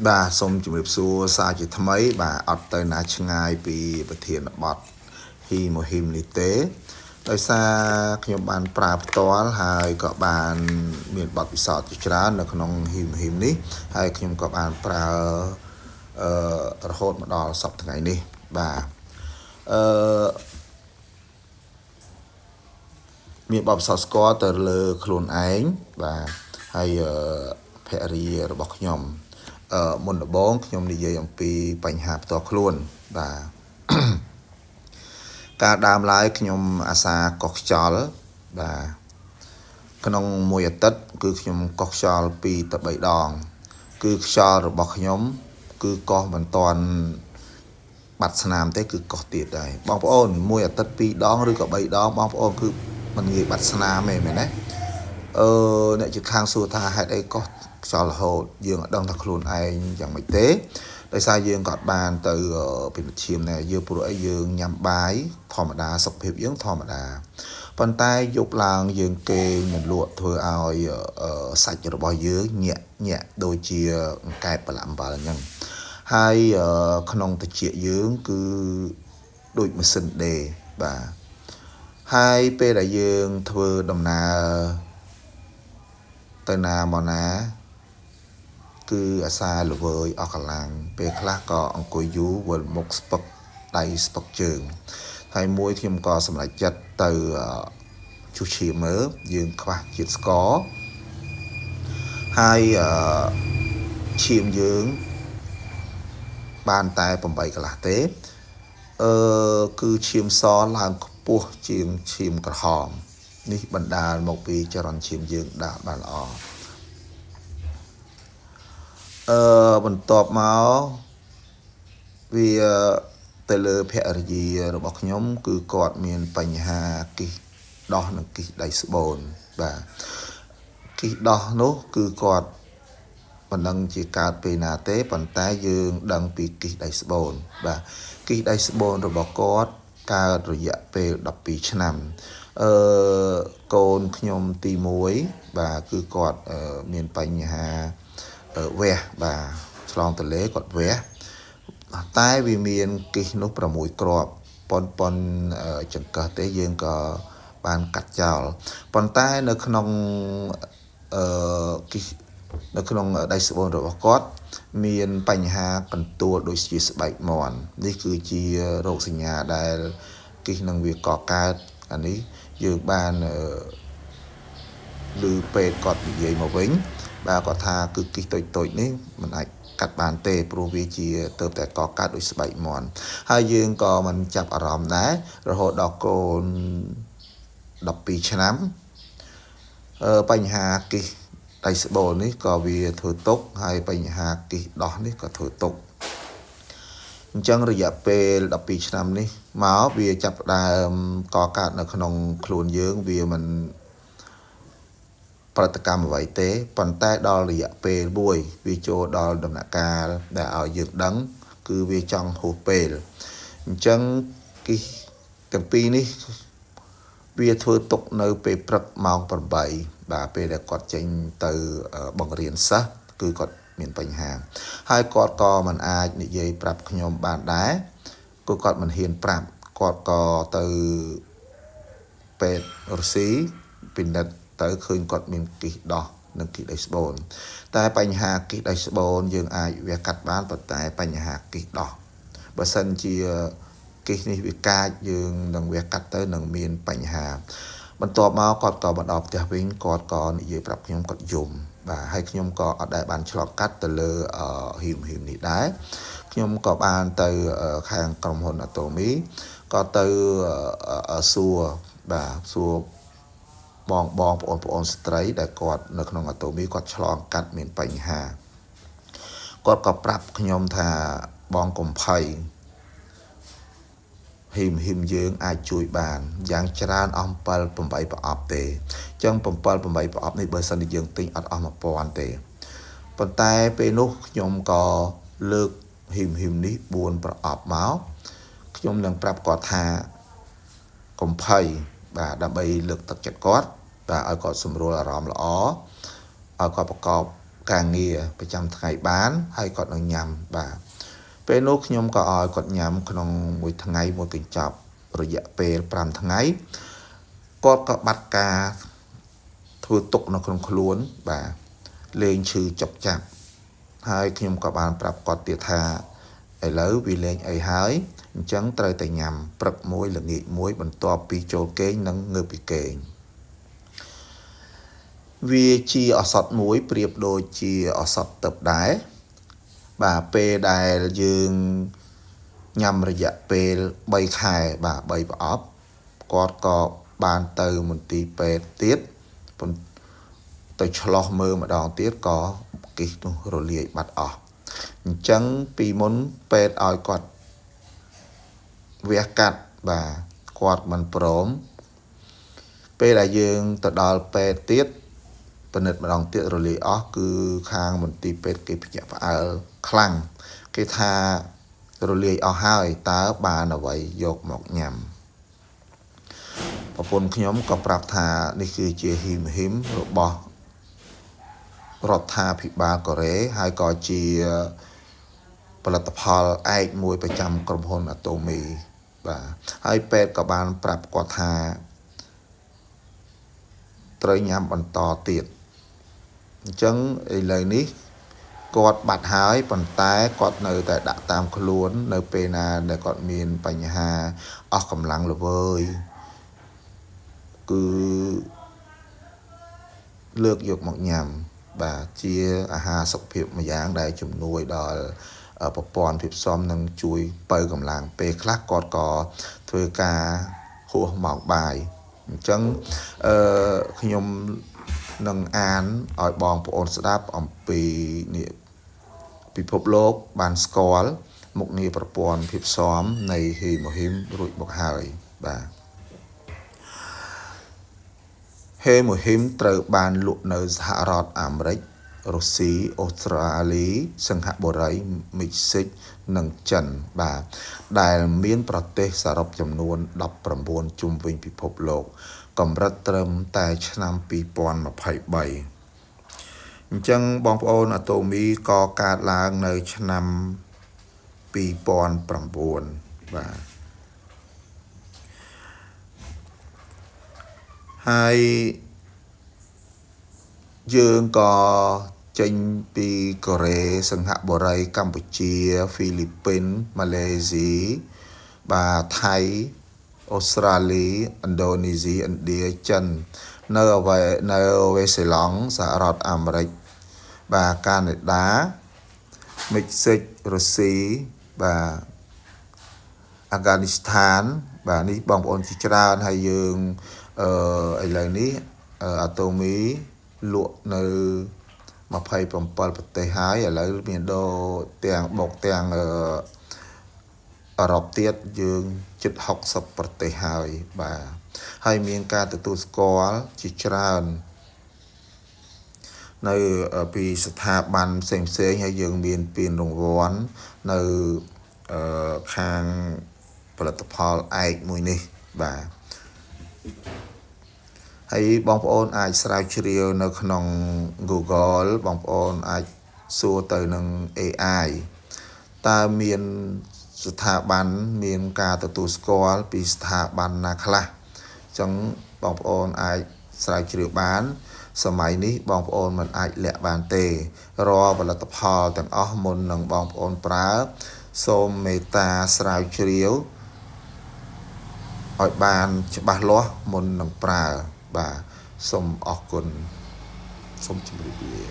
បាទសូមជម្រាបសួរសារជាថ្មីបាទអត់ទៅណាឆ្ងាយពីប្រធានបទហ៊ីមហ៊ីមនេះទេដោយសារខ្ញុំបានប្រើផ្ទាល់ហើយក៏បានមានបទពិសោធន៍ជាច្រើននៅក្នុងហ៊ីមហ៊ីមនេះហើយខ្ញុំក៏បានប្រើរហូតមកដល់សប្តាហ៍ថ្ងៃនេះបាទអឺមានបទពិសោធន៍ស្គាល់ទៅលើខ្លួនឯងបាទហើយភរិយារបស់ខ្ញុំមុនដំបូងខ្ញុំនិយាយអំពីបញ្ហាផ្ទាល់ខ្លួនបាទការដើមឡើយខ្ញុំអាសាកុសខ្យល់បាទក្នុងមួយអាទិត្យគឺខ្ញុំកុសខ្យល់2ទៅ3ដងគឺខ្យល់របស់ខ្ញុំគឺកុសមិនតាន់បាត់ស្នាមទេគឺកុសទៀតដែរបងប្អូនមួយអាទិត្យ2ដងឬក៏3ដងបងប្អូនគឺមិនងាយបាត់ស្នាមទេមែនទេអ្នកជិតខាងសួរថាហេតុអីកុសខ្យល់រហូតយើងអត់ដឹងថាខ្លួនឯងយ៉ាងម៉េចទេដោយសារយើងក៏បានទៅពិនិត្យឈាមដែរយើងព្រោះអីយើងញ៉ាំបាយធម្មតាសុខភាពយើងធម្មតាប៉ុន្តែយប់ឡើងយើងគេងមិនលក់ធ្វើឲ្យសាច់របស់យើងញាក់ដូចជាអង្កែបប្រឡាក់អំបិលអញ្ចឹងហើយក្នុងត្រចៀកយើងគឺដូចម៉ាស៊ីនដេរបាទហើយពេលដែលយើងធ្វើដំណើរទៅណាមកណាគឺអាសាល្វើយអស់កម្លាំងពេលខ្លះក៏អង្គុយយូរវិលមុខស្ពឹកដៃស្ពឹកជើងហើយមួយខ្ញុំក៏សម្រេចចិត្តទៅជុះឈាមមើលយើងខ្វះជាតិស្ករហើយឈាមយើងបានតែ8កន្លះទេគឺឈាមសឡើងខ្ពស់ជាងឈាមក្រហមនេះបណ្ដាលមកពីចរន្តឈាមយើងដាក់បានល្អបន្ទាប់មកវាទៅលើភរិយារបស់ខ្ញុំគឺគាត់មានបញ្ហាគិះដោះនិងគិះដៃស្បូនបាទគិះដោះនោះគឺគាត់មិនដឹងជាកើតពេលណាទេប៉ុន្តែយើងដឹងពីគិះដៃស្បូនបាទគិះដៃស្បូនរបស់គាត់កើតរយៈពេល12ឆ្នាំកូនខ្ញុំទី1បាទគឺគាត់មានបញ្ហាវះបាទឆ្លងទន្លេគាត់វះតែវាមានគិះនោះ6គ្រាប់ប៉ុនចង្កឹះទេយើងក៏បានកាត់ចោលប៉ុន្តែនៅក្នុងគិះនៅក្នុងដៃស្បូនរបស់គាត់មានបញ្ហាកន្ទួលដូចជាស្បែកមាន់នេះគឺជារោគសញ្ញាដែលគិះនឹងវាកកើតអានេះយើងបានឮពេទ្យគាត់និយាយមកវិញបាទគាត់ថាគឺគិះតូចនេះមិនអាចកាត់បានទេព្រោះវាជាទៅតែកកើតដូចស្បែកមាន់ហើយយើងក៏មិនចាប់អារម្មណ៍ដែររហូតដល់កូន12ឆ្នាំបញ្ហាគិះដៃស្បូននេះក៏វាធ្វើទុកហើយបញ្ហាគិះដោះនេះក៏ធ្វើទុកអញ្ចឹងរយៈពេល12ឆ្នាំនេះមកវាចាប់ផ្ដើមកកើតនៅក្នុងខ្លួនយើងវាមិនប្រតិកម្មអ្វីទេប៉ុន្តែដល់រយៈពេលមួយវាចូលដល់ដំណាក់កាលដែលឲ្យយើងដឹងគឺវាចង់ហួសពេលអញ្ចឹងគិះទាំងពីរនេះវាធ្វើទុកនៅពេលព្រឹកម៉ោង8បាទពេលដែលគាត់ចេញទៅបង្រៀនសិស្សគឺគាត់មានបញ្ហាហើយគាត់ក៏មិនអាចនិយាយប្រាប់ខ្ញុំបានដែរគឺគាត់មិនហ៊ានប្រាប់គាត់ក៏ទៅពេទ្យរុស្ស៊ីពិនិត្យទៅឃើញគាត់មានគិះដោះនិងគិះដៃស្បូនតែបញ្ហាគិះដៃស្បូនយើងអាចវះកាត់បានប៉ុន្តែបញ្ហាគិះដោះបើសិនជាគិះនេះវាកាចយើងនឹងវះកាត់ទៅនឹងមានបញ្ហាបន្ទាប់មកគាត់ក៏មកដល់ផ្ទះវិញគាត់ក៏និយាយប្រាប់ខ្ញុំគាត់យំបាទហើយខ្ញុំក៏អត់ដែលបានឆ្លងកាត់ទៅលើហ៊ីមនេះដែរខ្ញុំក៏បានទៅខាងក្រុមហ៊ុនអាតូមីក៏ទៅសួរបាទសួរបងប្អូនស្ត្រីដែលគាត់នៅក្នុងអាតូមីគាត់ឆ្លងកាត់មានបញ្ហាគាត់ក៏ប្រាប់ខ្ញុំថាបងកុំភ័យហ៊ីមយើងអាចជួយបានយ៉ាងច្រើនអស់7 8ប្រអប់ទេអញ្ចឹង7 8ប្រអប់នេះបើសិនជាយើងទិញអត់អស់1000ទេប៉ុន្តែពេលនោះខ្ញុំក៏លើកហ៊ីមនេះ4ប្រអប់មកខ្ញុំនឹងប្រាប់គាត់ថាកុំភ័យបាទដើម្បីលើកទឹកចិត្តគាត់បាទឲ្យគាត់សម្រួលអារម្មណ៍ល្អឲ្យគាត់ប្រកប ការងារប្រចាំថ្ងៃបានហើយគាត់នឹងញ៉ាំបាទពេលនោះខ្ញុំក៏ឲ្យគាត់ញ៉ាំក្នុងមួយថ្ងៃមួយកញ្ចប់រយៈពេល5ថ្ងៃគាត់ក៏បាត់ការធ្វើទុកនៅក្នុងខ្លួនបាទលេងឈឺចុកចាប់ហើយខ្ញុំក៏បានប្រាប់គាត់ទៀតថាឥឡូវវាលេងអីហើយអញ្ចឹងត្រូវតែញ៉ាំព្រឹកមួយល្ងាចមួយបន្ទាប់ពីចូលគេងនិងងើបពីគេងវាជាឱសថមួយប្រៀបដូចជាឱសថទឹកដែរបាទពេលដែលយើងញ៉ាំរយៈពេល3ខែបាទ3ប្រអប់គាត់ក៏បានទៅមន្ទីរពេទ្យទៀតទៅឆ្លោះមើលម្ដងទៀតក៏គិសនោះរលាយបាត់អស់អញ្ចឹងពីមុនពេទ្យឲ្យគាត់វះកាត់បាទគាត់មិនព្រមពេលដែលយើងទៅដល់ពេទ្យទៀតពិនិត្យម្ដងទៀតរលាយអស់គឺខាងមន្ទីរពេទ្យគេភ្ញាក់ផ្អើលខ្លាំងគេថារលាយអស់ហើយតើបានអ្វីយកមកញ៉ាំប្រពន្ធខ្ញុំក៏ប្រាប់ថានេះគឺជាហ៊ីមហ៊ីមរបស់រដ្ឋាភិបាលកូរ៉េហើយក៏ជាផលិតផលឯកមួយប្រចាំក្រុមហ៊ុន Atomy បាទហើយពេទ្យក៏បានប្រាប់គាត់ថាត្រូវញ៉ាំបន្តទៀតអញ្ចឹងឥឡូវនេះគាត់បាត់ហើយប៉ុន្តែគាត់នៅតែដាក់តាមខ្លួននៅពេលណាដែលគាត់មានបញ្ហាអស់កម្លាំងល្វើយគឺលើកយកមកញ៉ាំបាទជាអាហារសុខភាពមួយយ៉ាងដែលជំនួយដល់ប្រព័ន្ធភាពស៊ាំនិងជួយបើកម្លាំងពេលខ្លះគាត់ក៏ធ្វើការហួសម៉ោងបាយអញ្ចឹងខ្ញុំនឹងអានឲ្យបងប្អូនស្ដាប់អំពីពិភពលោកបានស្គាល់មុខងារប្រព័ន្ធភាពស៊ាំនៃហ៊ីម៉ូហ៊ីមរួចមកហើយបាទហេម៉ូហ៊ីមត្រូវបានលក់នៅសហរដ្ឋអាមេរិករុស្ស៊ីអូស្ត្រាលីសិង្ហបុរីមិចស៊ិកនិងចិនបាទដែលមានប្រទេសសរុបចំនួន19ជុំវិញពិភពលោកកម្រិតត្រឹមតែឆ្នាំ2023អញ្ចឹងបងប្អូន Atomy ក៏កើតឡើងនៅឆ្នាំ2009បាទហើយយើងក៏ចេញពីកូរ៉េសិង្ហបុរីកម្ពុជាហ្វីលីពីនម៉ាឡេស៊ីបាទថៃអូស្ត្រាលីឥណ្ឌូនេស៊ីឥណ្ឌាចិននៅវេសេឡង់សហរដ្ឋអាមេរិកបាទកាណាដាមិចស៊ិករុស្ស៊ីបាទអាហ្គានីស្ថានបាទនេះបងប្អូនជាច្រើនហើយយើងឥឡូវនេះAtomyលក់នៅ27ប្រទេសហើយឥឡូវមានដូរទាំងបូកទាំងអឺរ៉ុបទៀតយើងជិត60ប្រទេសហើយបាទហើយមានការទទួលស្គាល់ជាច្រើននៅពីស្ថាប័នផ្សេងហើយយើងមានពានរង្វាន់នៅខាងផលិតផលឯកមួយនេះបាទហើយបងប្អូនអាចស្រាវជ្រាវនៅក្នុង Google បងប្អូនអាចសួរទៅនឹង AI តើមានស្ថាប័នមានការទទួលស្គាល់ពីស្ថាប័នណាខ្លះអញ្ចឹងបងប្អូនអាចស្រាវជ្រាវបានសម័យនេះបងប្អូនមិនអាចលាក់បានទេរាល់ផលិតផលទាំងអស់មុននឹងបងប្អូនប្រើសូមមេត្តាស្រាវជ្រាវឲ្យបានច្បាស់លាស់មុននឹងប្រើបាទសូមអរគុណសូមជម្រាបលា